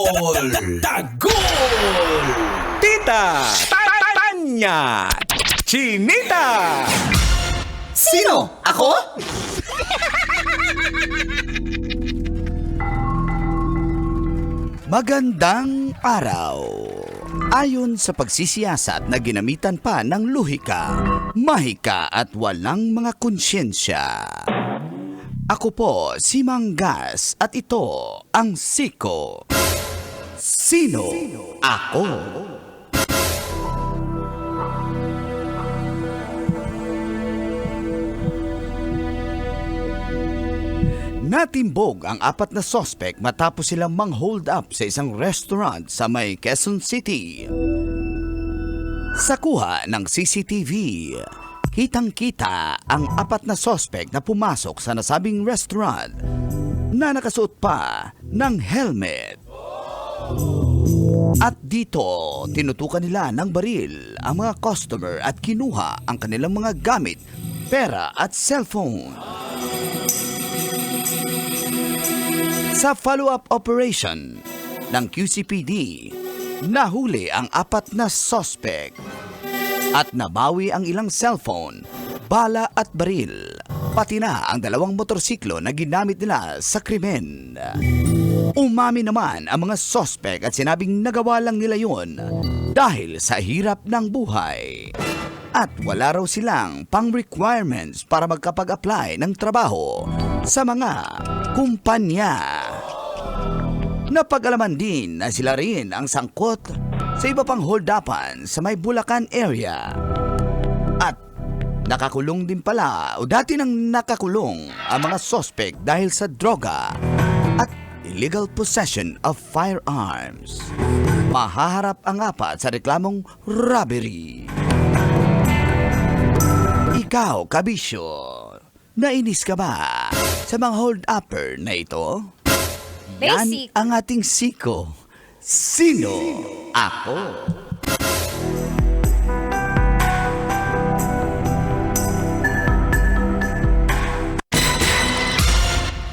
Tagol! Tagol! Tita Tanya Chinita. Sino? Ako? Magandang araw. Ayon sa pagsisiyasat na ginamitan pa ng luhika, mahika at walang mga konsyensya. Ako po si Manggas at ito ang Siko. Sino ako? Natimbog ang apat na sospek matapos silang mang-hold up sa isang restaurant sa may Quezon City. Sa kuha ng CCTV, kitang-kita ang apat na sospek na pumasok sa nasabing restaurant na nakasuot pa ng helmet. At dito, tinutukan nila ng baril ang mga customer at kinuha ang kanilang mga gamit, pera at cellphone. Sa follow-up operation ng QCPD, nahuli ang apat na suspect at nabawi ang ilang cellphone, bala at baril, pati na ang dalawang motorsiklo na ginamit nila sa krimen. Umami naman ang mga suspect at sinabing nagawa lang nila yun dahil sa hirap ng buhay. At wala raw silang pang-requirements para magkapag-apply ng trabaho sa mga kumpanya. Napag-alaman din na sila rin ang sangkot sa iba pang hold-upan sa may Bulacan area. At nakakulong din pala o dati nang nakakulong ang mga suspect dahil sa droga at illegal possession of firearms. Mahaharap ang apat sa reklamong robbery. Ikaw, kabisyo, nainis ka ba sa mga hold-upper na ito? Basic. Yan ang ating Siko. Sino ako?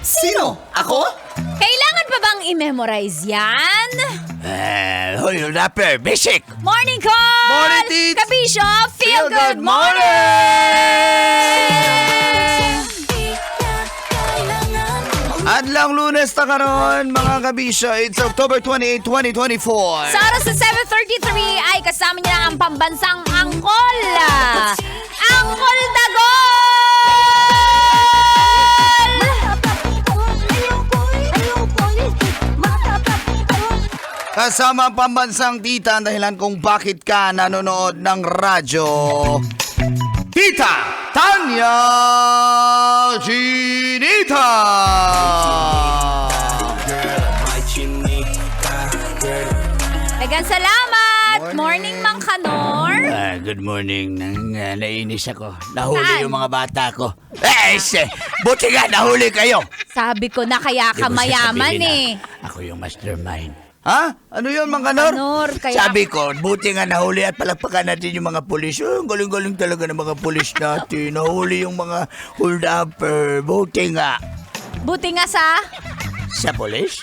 Sino? Ako? Kailangan pa bang i-memorize yan? Hold-upper, basic! Morning call! Morning, Tits! Kabisyo, feel good Adlang Lunes na karon, mga kabisyo. It's October 28, 2024. Sa oras sa 7:33 ay kasama niya ang pambansang angkol. Angkol Tagol! Kasama ang pambansang tita ang dahilan kung bakit ka nanonood ng radyo. Tita Tanya Chinita! Dagan salamat! Morning, Mang Kanor! Good morning. Nainis ako. Nahuli Saan? yung mga bata ko. Buti nga nahuli kayo. Sabi ko na kaya ka Di mo mayaman sasabihin eh. Ako yung mastermind. Ha? Ano yun, Mang Kanor? Kanor, kaya- Sabi ko, buti nga nahuli at palakpakan natin yung mga pulis. Ang galing-galing talaga ng mga pulis natin. Nahuli yung mga hold-upper. Buti nga. Buti nga sa... Sa pulis?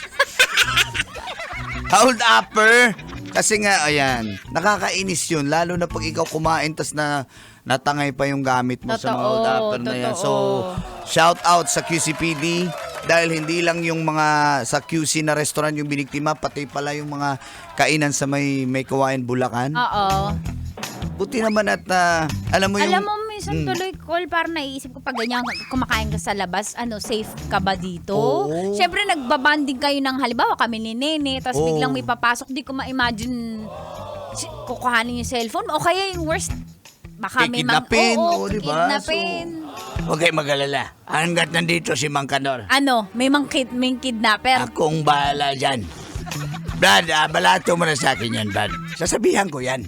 Hold-upper? Kasi nga, ayan, nakakainis yun. Lalo na pag ikaw kumain, tas na natangay pa yung gamit mo sa mga Totoo, hold-upper na yan. So, totoo. shout out sa QCPD. Dahil hindi lang yung mga sa QC na restaurant yung biniktima, pati pala yung mga kainan sa may Kawain, Bulacan. Oo. Buti naman at alam mo yung... Alam mo, minsan tuloy call, parang naiisip ko pag ganyan, kumakain ka sa labas, safe ka ba dito? Oo. Siyempre, nagbabanding kayo ng halimbawa kami ni Nene, tapos Oo. biglang may papasok, di ko ma-imagine kukuhanin yung cellphone. O kaya yung worst, baka may Kikidnapin, Oo, diba? kikidnapin. Huwag kayo mag-alala. Hanggat nandito si Mang Kanor. May may kidnapper. Akong bahala dyan. Brad, balato mo na sa akin yan, Brad. Sasabihan ko yan.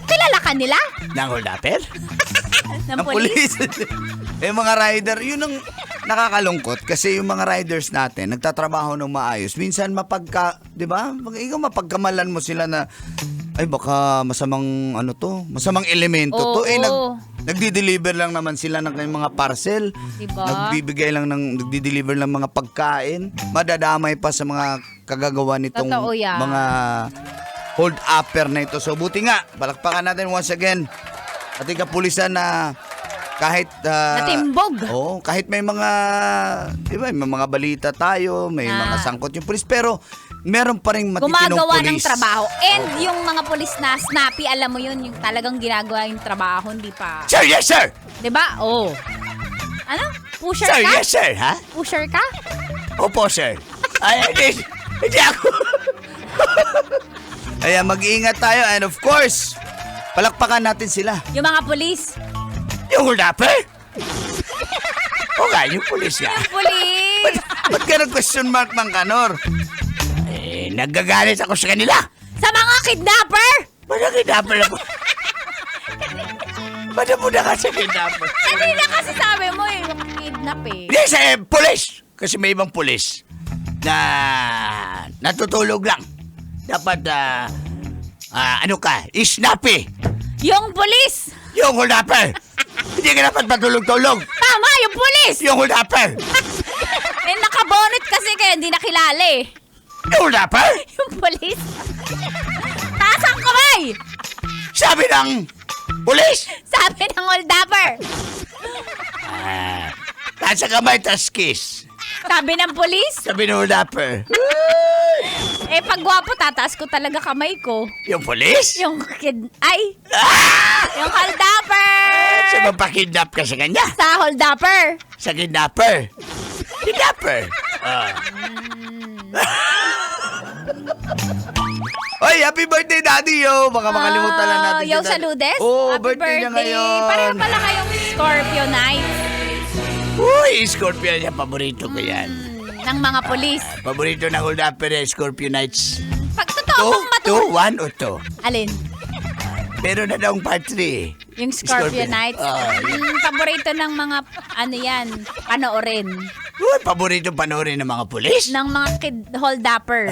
Kilala ka nila? Nang hold-upper? Ng Ng police? police. Yung mga rider, yun ang nakakalungkot kasi yung mga riders natin nagtatrabaho ng maayos. Minsan di ba? Ikaw mapagkamalan mo sila na ay baka masamang masamang elemento to. Oo. Nagdi-deliver lang naman sila ng kanyang mga parcel. Diba? Nagdi-deliver lang mga pagkain. Madadamay pa sa mga kagagawa nitong Totoo yan. mga hold-upper na ito. So buti nga, palakpakan natin once again. Ating kapulisan na kahit Natimbog. kahit may mga, di ba, may mga balita tayo, may mga sangkot yung pulis, pero meron pa rin matitinong Gumagawa pulis. ng trabaho. And yung mga pulis na snappy, alam mo yun, yung talagang ginagawa yung trabaho, hindi pa. Sir, yes sir! Diba? Oh. Ano? Pusher Sir, ka? yes sir, ha? Pusher ka? Opo, sir. Ay, hindi ako. Kaya mag-iingat tayo and of course, palakpakan natin sila. Yung mga pulis. Yung hold-upper? O nga, yung pulis nga. Pulis! Ba't ka nag-question mark, Mang Kanor? Nagagalit ako sa kanila. Sa mga kidnapper! Ba't kidnapper ako? Ba't muna ka sa kidnapper? Kanina kasi sabi mo eh, yung kidnap eh. Yes, pulis! Kasi may ibang pulis na natutulog lang. Dapat, ano ka, snappy. Yung pulis! Yung hold-upper! Hindi ka dapat matulog-tulog. Tama, yung pulis! Yung hold-upper! Eh, nakabonnet kasi kaya hindi nakilala eh. Yung hold-upper! Yung pulis. Taas ang kamay! Sabi ng pulis! Sabi ng hold-upper. Nasa kamay, tas kiss. Sabi ng pulis. Sabi ng hold-upper. Eh, pag gwapo, tataas ko talaga kamay ko. Yung pulis? Yung yung hold-upper! Sa mapakidnap ka sa kanya? Sa hold-upper. Sa kidnapper? Kidnapper? Oy, happy birthday, Daddy, yo! Baka makalimutan lang natin. Yo, si Daddy. saludes. Oh, Happy birthday niya ngayon. Pareho pala kayong Scorpio night Uy, Scorpio niya. Paborito ko yan. ng mga pulis. Paborito ng hold-upper eh, Scorpio Nights. Pag totoo kong 1 o 2? Alin? Meron na daw part 3. Yung Scorpio nights. Paborito ng mga, ano yan, panoorin. Uy, paborito panoorin ng mga pulis? Ng mga hold-upper.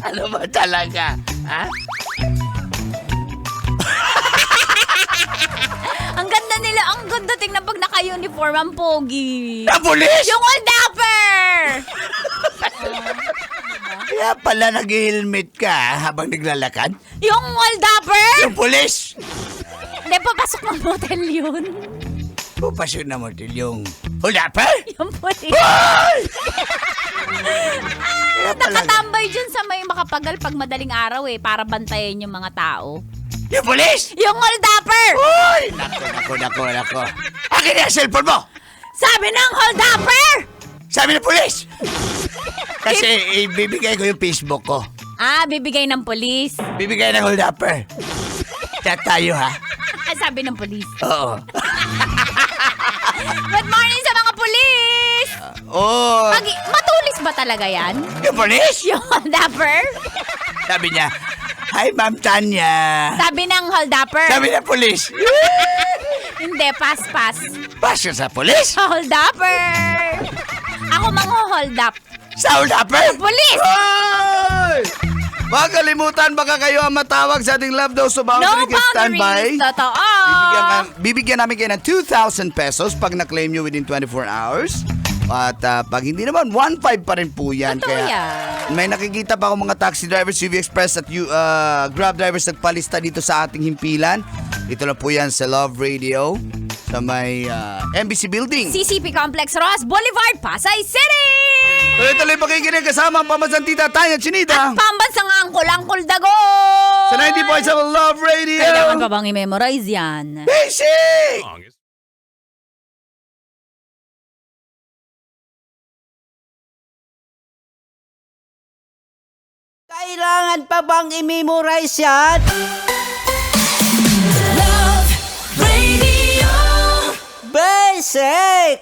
Ano ba talaga? Ha? Ang ganda nila, ang ganda tingnan pag naka-uniform, ang pogi. Na pulis? Yung hold-upper! Kaya pala nag-helmet ka habang naglalakad? Yung hold-upper? Yung pulis? Hindi, papasok ng motel yun. Pupasok na mo yung hold-upper? Yung pulis. Hoy! Kaya pala, Nakatambay dyan sa may makapagal pag madaling araw eh, para bantayan yung mga tao. yung pulis? Yung hold-upper! Uy! Nako. Akin na yung cellphone mo! Sabi ng hold-upper! Sabi ng pulis! Kasi ibibigay ko yung Facebook ko. Bibigay ng pulis. Bibigay ng hold-upper. Chat tayo, ha? Sabi ng pulis. Oo. Good morning sa mga pulis! Oh, Matulis ba talaga yan? yung pulis? Yung hold-upper? Sabi niya, hi, Ma'am Tanya. Sabi ng hold-upper? Sabi ng pulis, Hindi, pass. pasok sa pulis? Hold-upper! Ako hold up. Sa hold-upper? Pulis! Hoy! Huwag kalimutan, baka kayo ang matawag sa ating Love Dose. So, No boundary ka standby. boundaries. Totoo. Bibigyan namin kayo ng 2,000 pesos pag na-claim nyo within 24 hours. At pag hindi naman, 1,500 pa rin po yan. Totoo yan. May nakikita pa akong mga taxi drivers, CV Express at Grab drivers nagpalista dito sa ating himpilan. Dito lang po yan sa Love Radio sa may MBC Building. CCP Complex Ross Boulevard, Pasay City! Tuloy-tuloy pakikinig kasama ang pamansang Tita Tanya Chinita. At pambansang Angkol Dagon! Sa 90.7 Love Radio. Kailangan pa bang i-memorize yan? Basic! Kailangan pa bang i-memorize yan? Love Radio. Basic!